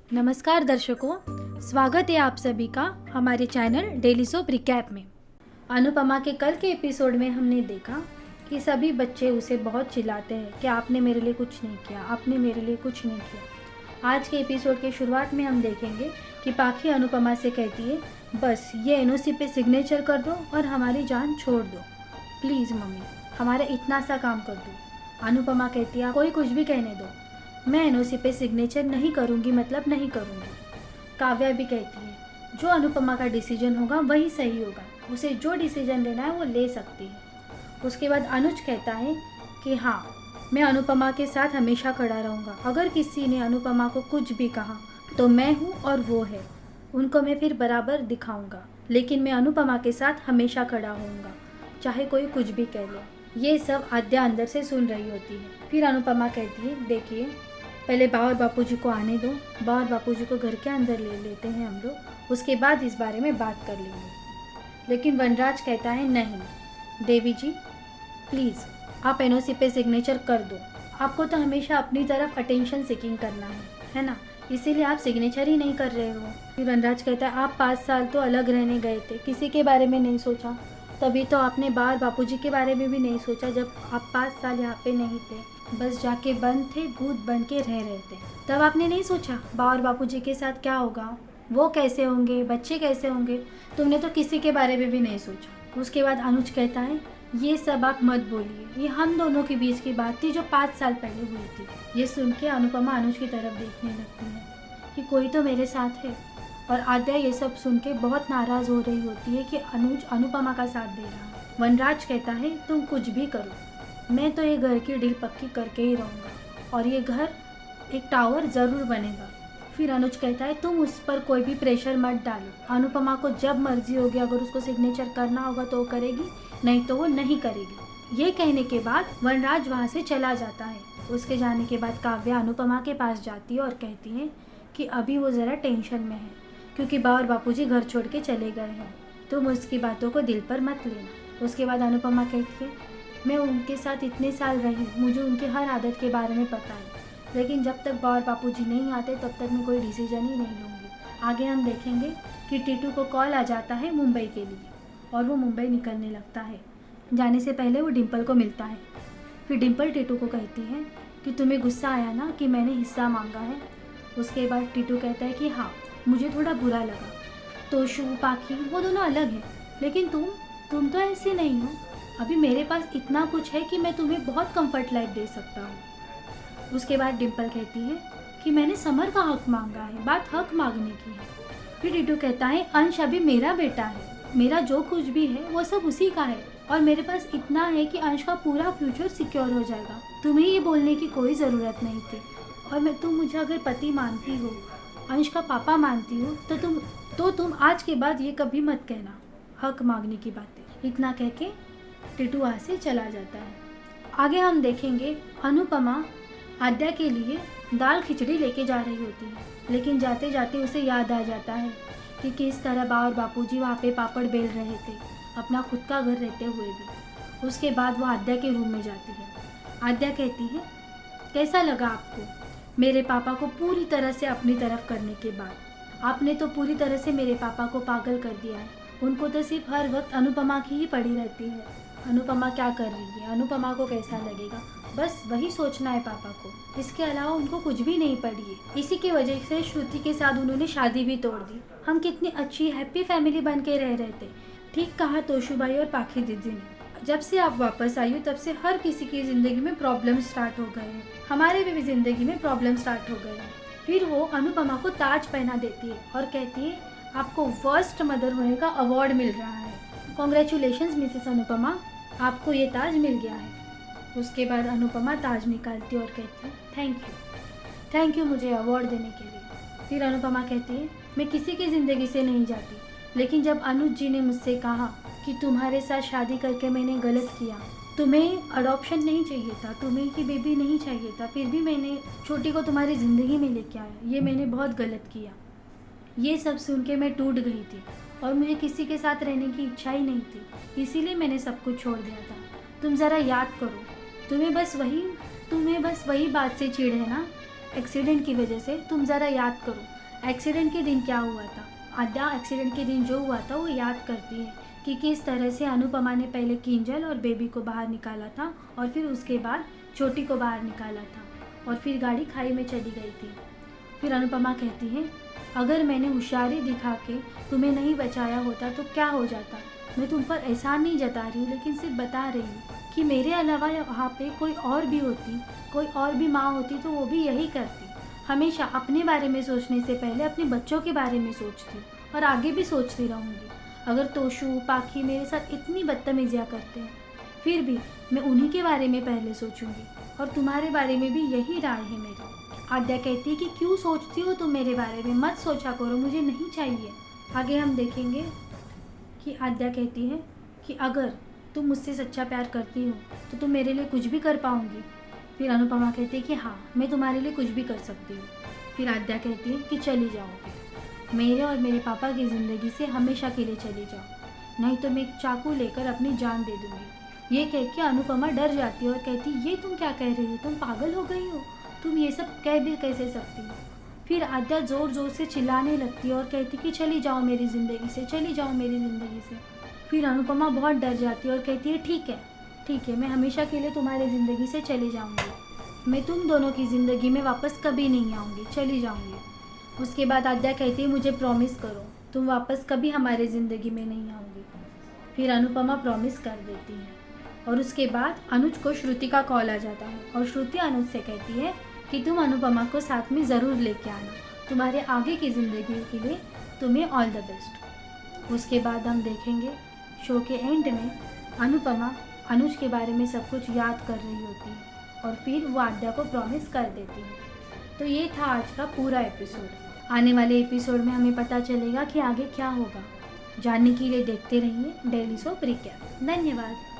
नमस्कार दर्शकों, स्वागत है आप सभी का हमारे चैनल डेली सोप रिकैप में। अनुपमा के कल के एपिसोड में हमने देखा कि सभी बच्चे उसे बहुत चिल्लाते हैं कि आपने मेरे लिए कुछ नहीं किया, आपने मेरे लिए कुछ नहीं किया। आज के एपिसोड के शुरुआत में हम देखेंगे कि पाखी अनुपमा से कहती है, बस ये एनओसी पे सिग्नेचर कर दो और हमारी जान छोड़ दो, प्लीज़ मम्मी हमारा इतना सा काम कर दो। अनुपमा कहती है, कोई कुछ भी कहने दो, मैं एनओसी पे सिग्नेचर नहीं करूँगी, मतलब नहीं करूँगी। काव्या भी कहती है, जो अनुपमा का डिसीजन होगा वही सही होगा, उसे जो डिसीजन लेना है वो ले सकती है। उसके बाद अनुज कहता है कि हाँ, मैं अनुपमा के साथ हमेशा खड़ा रहूँगा। अगर किसी ने अनुपमा को कुछ भी कहा तो मैं हूँ और वो है, उनको मैं फिर बराबर दिखाऊँगा, लेकिन मैं अनुपमा के साथ हमेशा खड़ा होऊंगा, चाहे कोई कुछ भी कह ले। ये सब आद्या अंदर से सुन रही होती है। फिर अनुपमा कहती है, देखिए पहले बा और बापूजी को आने दो, बा और बापूजी को घर के अंदर ले लेते हैं हम लोग, उसके बाद इस बारे में बात कर लेंगे। लेकिन वनराज कहता है, नहीं देवी जी प्लीज़ आप एनओसी पे सिग्नेचर कर दो, आपको तो हमेशा अपनी तरफ अटेंशन सीकिंग करना है ना, इसीलिए आप सिग्नेचर ही नहीं कर रहे हो। फिर वनराज कहता है, आप 5 साल तो अलग रहने गए थे, किसी के बारे में नहीं सोचा, तभी तो आपने बा और बापूजी के बारे में भी नहीं सोचा। जब आप 5 साल यहाँ पे नहीं थे, बस जाके बंद थे, भूत बन के रह रहे थे, तब आपने नहीं सोचा बा और बापूजी के साथ क्या होगा, वो कैसे होंगे, बच्चे कैसे होंगे, तुमने तो किसी के बारे में भी नहीं सोचा। उसके बाद अनुज कहता है, ये सब आप मत बोलिए, ये हम दोनों के बीच की बात थी जो 5 साल पहले हुई थी। ये सुन के अनुपमा अनुज की तरफ देखने लगती है कि कोई तो मेरे साथ है, और आद्या ये सब सुन के बहुत नाराज़ हो रही होती है कि अनुज अनुपमा का साथ दे रहा है। वनराज कहता है, तुम कुछ भी करो, मैं तो ये घर की डील पक्की करके ही रहूँगा और ये घर एक टावर ज़रूर बनेगा। फिर अनुज कहता है, तुम उस पर कोई भी प्रेशर मत डालो, अनुपमा को जब मर्जी होगी, अगर उसको सिग्नेचर करना होगा तो वो करेगी, नहीं तो वो नहीं करेगी। ये कहने के बाद वनराज वहाँ से चला जाता है। उसके जाने के बाद काव्या अनुपमा के पास जाती है और कहती है कि अभी वो ज़रा टेंशन में है क्योंकि बा और बापूजी घर छोड़ के चले गए हैं, तुम उसकी बातों को दिल पर मत लेना। उसके बाद अनुपमा कहती है, मैं उनके साथ इतने साल रही, मुझे उनकी हर आदत के बारे में पता है, लेकिन जब तक बा और बापूजी नहीं आते तब तक मैं कोई डिसीजन ही नहीं लूँगी। आगे हम देखेंगे कि टीटू को कॉल आ जाता है मुंबई के लिए और वो मुंबई निकलने लगता है। जाने से पहले वो डिम्पल को मिलता है। फिर डिम्पल टीटू को कहती है कि तुम्हें गुस्सा आया ना कि मैंने हिस्सा मांगा है। उसके बाद टीटू कहता है कि हाँ, मुझे थोड़ा बुरा लगा, तोशू पाखी वो दोनों अलग हैं, लेकिन तुम तो ऐसे नहीं हो, अभी मेरे पास इतना कुछ है कि मैं तुम्हें बहुत कंफर्ट लाइफ दे सकता हूँ। उसके बाद डिम्पल कहती है कि मैंने समर का हक मांगा है, बात हक मांगने की है। फिर टीटू कहता है, अंश अभी मेरा बेटा है, मेरा जो कुछ भी है वो सब उसी का है और मेरे पास इतना है कि अंश का पूरा फ्यूचर सिक्योर हो जाएगा, तुम्हें ये बोलने की कोई ज़रूरत नहीं थी। और तुम मुझे अगर पति मानती हो, अंश का पापा मानती हो, तो तुम आज के बाद ये कभी मत कहना हक मांगने की बातें। इतना कह के टीटू वहाँ से चला जाता है। आगे हम देखेंगे अनुपमा आद्या के लिए दाल खिचड़ी लेके जा रही होती है, लेकिन जाते जाते उसे याद आ जाता है कि किस तरह बा और बापूजी वहाँ पे पापड़ बेल रहे थे, अपना खुद का घर रहते हुए भी। उसके बाद वो आद्या के रूम में जाती है। आद्या कहती है, कैसा लगा आपको मेरे पापा को पूरी तरह से अपनी तरफ करने के बाद? आपने तो पूरी तरह से मेरे पापा को पागल कर दिया है, उनको तो सिर्फ हर वक्त अनुपमा की ही पड़ी रहती है, अनुपमा क्या कर रही है, अनुपमा को कैसा लगेगा, बस वही सोचना है पापा को, इसके अलावा उनको कुछ भी नहीं पड़ी है। इसी की वजह से श्रुति के साथ उन्होंने शादी भी तोड़ दी। हम कितनी अच्छी हैप्पी फैमिली बन के रह रहे थे। ठीक कहा तोशुबाई और पाखी दीदी ने, जब से आप वापस आई हो तब से हर किसी की ज़िंदगी में प्रॉब्लम स्टार्ट हो गए हैं, हमारे भी ज़िंदगी में प्रॉब्लम स्टार्ट हो गए हैं। फिर वो अनुपमा को ताज पहना देती है और कहती है, आपको वर्स्ट मदर होने का अवार्ड मिल रहा है, कॉन्ग्रेचुलेशंस मिसेस अनुपमा, आपको ये ताज मिल गया है। उसके बाद अनुपमा ताज निकालती है और कहती है, थैंक यू मुझे अवार्ड देने के लिए। फिर अनुपमा कहती है, मैं किसी की ज़िंदगी से नहीं जाती, लेकिन जब अनुज जी ने मुझसे कहा कि तुम्हारे साथ शादी करके मैंने गलत किया, तुम्हें अडॉप्शन नहीं चाहिए था, तुम्हें की बेबी नहीं चाहिए था, फिर भी मैंने छोटी को तुम्हारी ज़िंदगी में लेके आया, ये मैंने बहुत गलत किया। ये सब सुन के मैं टूट गई थी और मुझे किसी के साथ रहने की इच्छा ही नहीं थी, इसीलिए मैंने सब कुछ छोड़ दिया था। तुम ज़रा याद करो, तुम्हें बस वही बात से चिढ़ है ना एक्सीडेंट की वजह से तुम ज़रा याद करो एक्सीडेंट के दिन क्या हुआ था। आद्या एक्सीडेंट के दिन जो हुआ था वो याद करती है कि किस तरह से अनुपमा ने पहले किंजल और बेबी को बाहर निकाला था और फिर उसके बाद छोटी को बाहर निकाला था और फिर गाड़ी खाई में चली गई थी। फिर अनुपमा कहती है, अगर मैंने होशियारी दिखा के तुम्हें नहीं बचाया होता तो क्या हो जाता। मैं तुम पर एहसान नहीं जता रही हूँ, लेकिन सिर्फ बता रही हूँ कि मेरे अलावा वहाँ पे कोई और भी होती, कोई और भी माँ होती तो वो भी यही करती। हमेशा अपने बारे में सोचने से पहले अपने बच्चों के बारे में सोचती और आगे भी सोचती रहूँगी। अगर तोशु पाखी मेरे साथ इतनी बदतमीजियाँ करते हैं फिर भी मैं उन्हीं के बारे में पहले सोचूंगी और तुम्हारे बारे में भी यही राय है मेरी। आद्या कहती है कि क्यों सोचती हो तुम मेरे बारे में, मत सोचा करो, मुझे नहीं चाहिए। आगे हम देखेंगे कि आद्या कहती है कि अगर तुम मुझसे सच्चा प्यार करती हो तो तुम मेरे लिए कुछ भी कर पाऊंगी। फिर अनुपमा कहती है कि हाँ, मैं तुम्हारे लिए कुछ भी कर सकती हूँ। फिर आद्या कहती है कि चली जाओ, फिर मेरे और मेरे पापा की ज़िंदगी से हमेशा के लिए चली जाओ, नहीं तो मैं एक चाकू लेकर अपनी जान दे दूँगी। ये कह के अनुपमा डर जाती है और कहती है, ये तुम क्या कह रही हो, तुम पागल हो गई हो, तुम ये सब कह भी कैसे सकती हो। फिर आद्या ज़ोर ज़ोर से चिल्लाने लगती है और कहती कि चली जाओ मेरी ज़िंदगी से, चली जाओ मेरी ज़िंदगी से। फिर अनुपमा बहुत डर जाती है और कहती है, ठीक है, मैं हमेशा के लिए तुम्हारी ज़िंदगी से चली जाऊँगी, मैं तुम दोनों की ज़िंदगी में वापस कभी नहीं आऊँगी, चली जाऊँगी। उसके बाद आद्या कहती है, मुझे प्रॉमिस करो तुम वापस कभी हमारे ज़िंदगी में नहीं आओगी। फिर अनुपमा प्रॉमिस कर देती है और उसके बाद अनुज को श्रुति का कॉल आ जाता है और श्रुति अनुज से कहती है कि तुम अनुपमा को साथ में ज़रूर लेके आना, तुम्हारे आगे की ज़िंदगी के लिए तुम्हें ऑल द बेस्ट। उसके बाद हम देखेंगे शो के एंड में अनुपमा अनुज के बारे में सब कुछ याद कर रही होती है और फिर वो आद्या को प्रॉमिस कर देती है। तो ये था आज का पूरा एपिसोड। आने वाले एपिसोड में हमें पता चलेगा कि आगे क्या होगा। जानने के लिए देखते रहिए डेली सोप रिकैप। धन्यवाद।